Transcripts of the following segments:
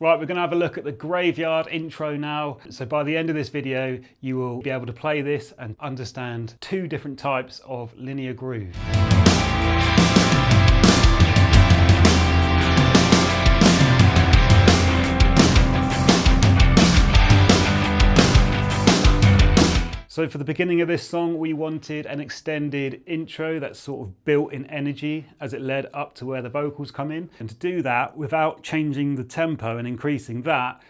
Right, we're going to have a look at the graveyard intro now. So by the end of this video, you will be able to play this and understand two different types of linear groove. So for the beginning of this song, we wanted an extended intro that's sort of built in energy as it led up to where the vocals come in. And to do that without changing the tempo and increasing that,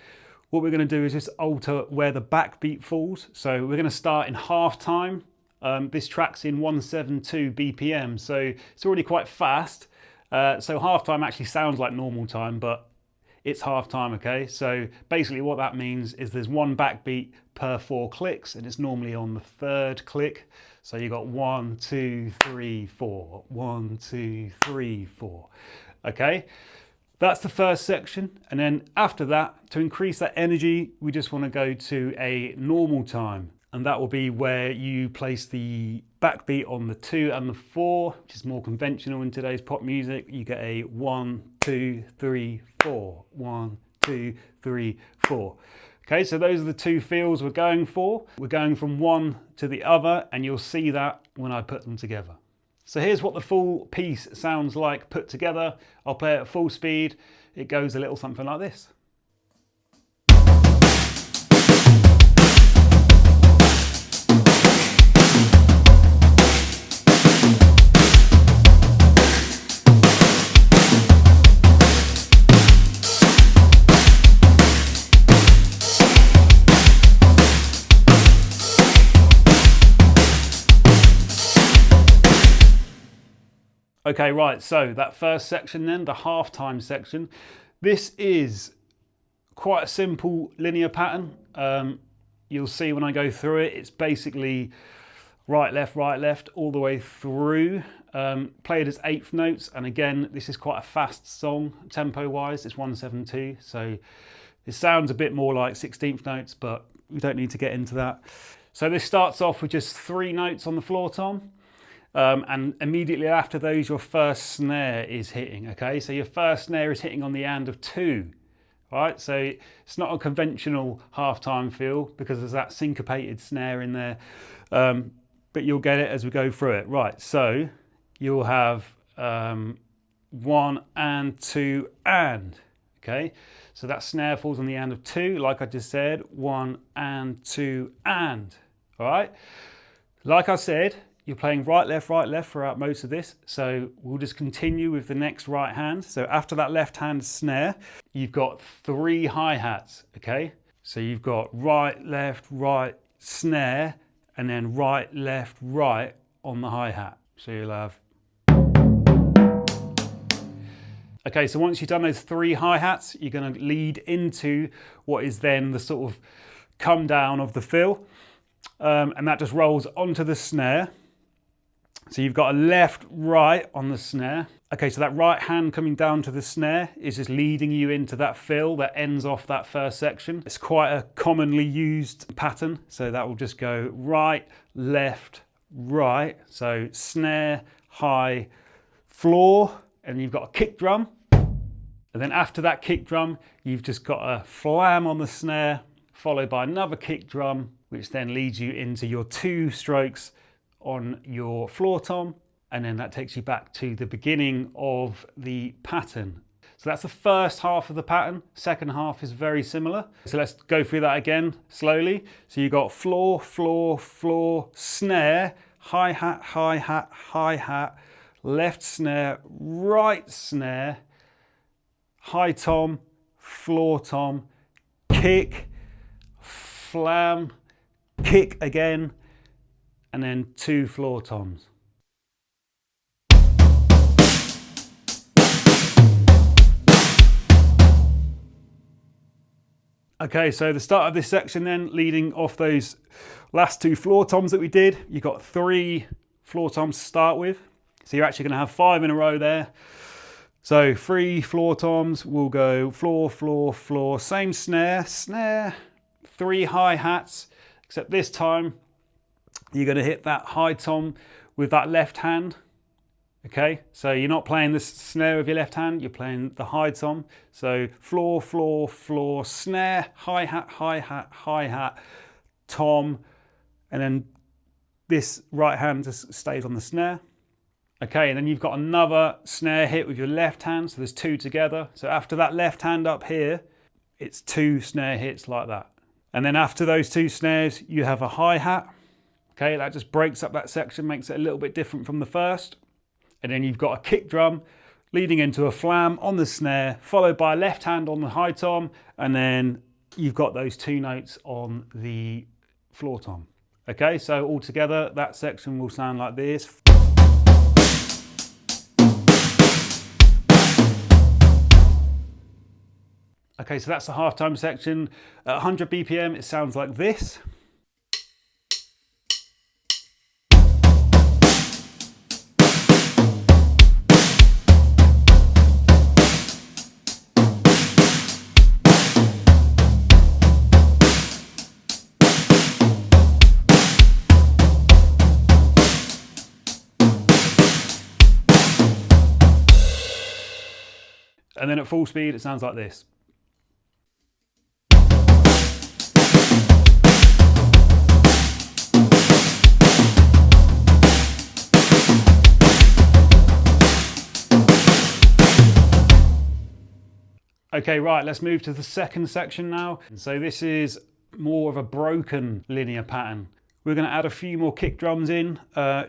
what we're going to do is just alter where the backbeat falls. So we're going to start in half time. This track's in 172 BPM, so it's already quite fast. So half time actually sounds like normal time, but it's half time, okay? So basically what that means is there's one backbeat per 4 clicks, and it's normally on the 3rd click. So you got 1, 2, 3, 4, 1, 2, 3, 4. Okay, that's the first section. And then after that, to increase that energy, we just want to go to a normal time. And that will be where you place the backbeat on the 2 and the 4, which is more conventional in today's pop music. You get a 1, 2, 3, 4. 1, 2, 3, 4. Okay, so those are the two feels we're going for. We're going from one to the other, and you'll see that when I put them together. So here's what the full piece sounds like put together. I'll play it at full speed. It goes a little something like this. Okay, right, so that first section then, the halftime section, this is quite a simple linear pattern. You'll see when I go through it, it's basically right, left, all the way through, played as 8th notes, and again, this is quite a fast song, tempo-wise, it's 172, so it sounds a bit more like 16th notes, but we don't need to get into that. So this starts off with just 3 notes on the floor tom. And immediately after those, your first snare is hitting, okay? So your first snare is hitting on the end of 2, right? So it's not a conventional halftime feel because there's that syncopated snare in there, but you'll get it as we go through it. Right, so you'll have 1 and 2 and, okay? So that snare falls on the end of 2, like I just said, 1 and 2 and, all right? Like I said, you're playing right, left throughout most of this. So we'll just continue with the next right hand. So after that left hand snare, you've got 3 hi-hats, okay? So you've got right, snare, and then right, left, right on the hi-hat. So you'll have... Okay, so once you've done those 3 hi-hats, you're gonna lead into what is then the sort of come down of the fill. And that just rolls onto the snare. So you've got a left, right on the snare. Okay, so that right hand coming down to the snare is just leading you into that fill that ends off that first section. It's quite a commonly used pattern. So that will just go right, left, right. So snare, hi, floor, and you've got a kick drum. And then after that kick drum, you've just got a flam on the snare, followed by another kick drum, which then leads you into your 2 strokes on your floor tom, and then that takes you back to the beginning of the pattern. So that's the first half of the pattern. Second half is very similar. So let's go through that again slowly. So you got floor, floor, floor, snare, hi-hat, hi-hat, hi-hat, left snare, right snare, high tom, floor tom, kick, flam, kick again, and then 2 floor toms. Okay, so the start of this section then, leading off those last 2 floor toms that we did, you've got 3 floor toms to start with. So you're actually going to have 5 in a row there. So 3 floor toms, we'll go floor, floor, floor, same snare, snare, 3 hi-hats, except this time you're going to hit that high tom with that left hand, Okay, so you're not playing the snare with your left hand, you're playing the high tom. So floor, floor, floor, snare, hi-hat, hi-hat, hi-hat, tom, and then this right hand just stays on the snare. Okay, and then you've got another snare hit with your left hand, so there's two together. So after that left hand up here, it's two snare hits like that. And then after those two snares, you have a hi-hat. Okay, that just breaks up that section, makes it a little bit different from the first. And then you've got a kick drum leading into a flam on the snare, followed by a left hand on the high tom, and then you've got those two notes on the floor tom. Okay, so all together, that section will sound like this. Okay, so that's the halftime section. At 100 BPM, it sounds like this. And then at full speed, it sounds like this. Okay, right, let's move to the second section now. So this is more of a broken linear pattern. We're going to add a few more kick drums in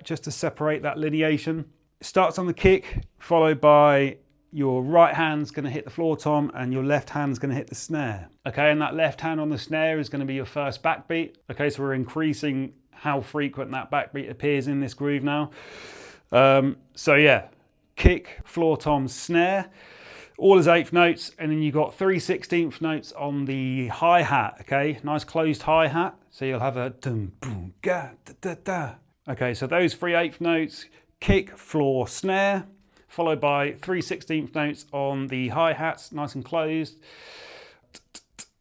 just to separate that lineation. It starts on the kick, followed by your right hand's going to hit the floor tom and your left hand's going to hit the snare. Okay, and that left hand on the snare is going to be your first backbeat. Okay, so we're increasing how frequent that backbeat appears in this groove now. So yeah, kick, floor tom, snare, all as eighth notes, and then you've got 3/16 notes on the hi-hat, okay? Nice closed hi-hat. So you'll have a dum boom ga da da da. Okay, so those 3/8 notes, kick, floor, snare, followed by 3/16 notes on the hi-hats, nice and closed,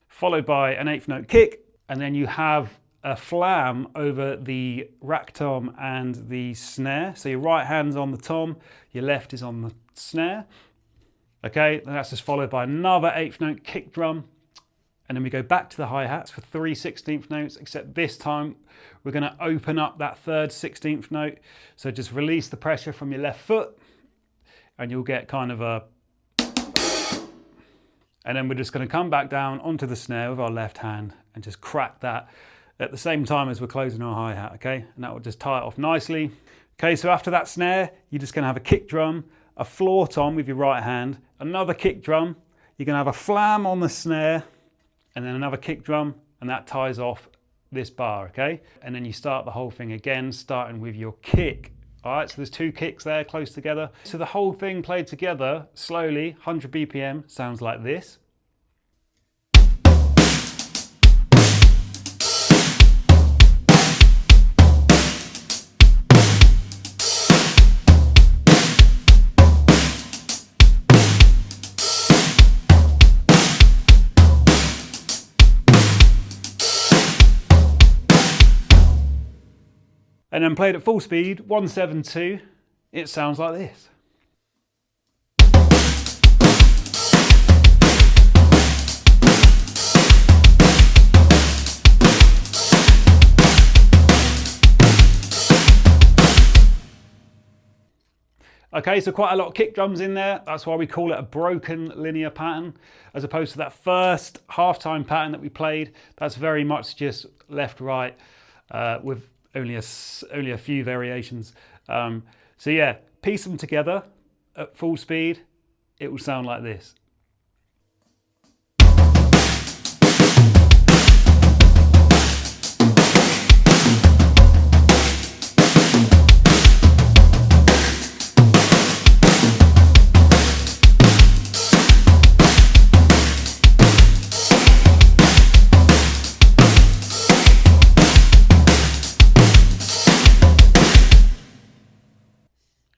followed by an eighth note kick, and then you have a flam over the rack tom and the snare. So your right hand's on the tom, your left is on the snare. Okay, and that's just followed by another eighth note kick drum, and then we go back to the hi-hats for 3/16 notes, except this time we're going to open up that third 16th note. So just release the pressure from your left foot, and you'll get kind of a, and then we're just going to come back down onto the snare with our left hand and just crack that at the same time as we're closing our hi-hat, okay? And that will just tie it off nicely. Okay, so after that snare, you're just going to have a kick drum, a floor tom with your right hand, another kick drum, you're going to have a flam on the snare, and then another kick drum, and that ties off this bar, okay? And then you start the whole thing again, starting with your kick. All right, so there's two kicks there close together. So the whole thing played together slowly, 100 BPM, sounds like this. And then played at full speed, 172, it sounds like this. Okay, so quite a lot of kick drums in there. That's why we call it a broken linear pattern, as opposed to that first halftime pattern that we played. That's very much just left, right, with only a few variations. So yeah, piece them together at full speed, it will sound like this.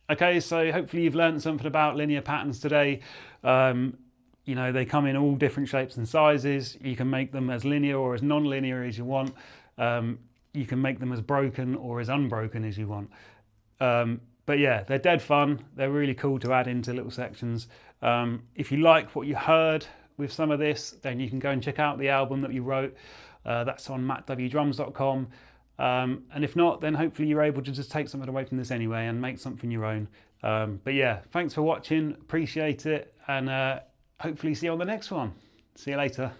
Okay, so hopefully you've learned something about linear patterns today. You know, they come in all different shapes and sizes. You can make them as linear or as non-linear as you want. You can make them as broken or as unbroken as you want. But yeah, they're dead fun. They're really cool to add into little sections. If you like what you heard with some of this, then you can go and check out the album that you wrote. That's on mattwdrums.com. And if not, then hopefully you're able to just take something away from this anyway and make something your own. But yeah, thanks for watching. Appreciate it. And hopefully see you on the next one. See you later.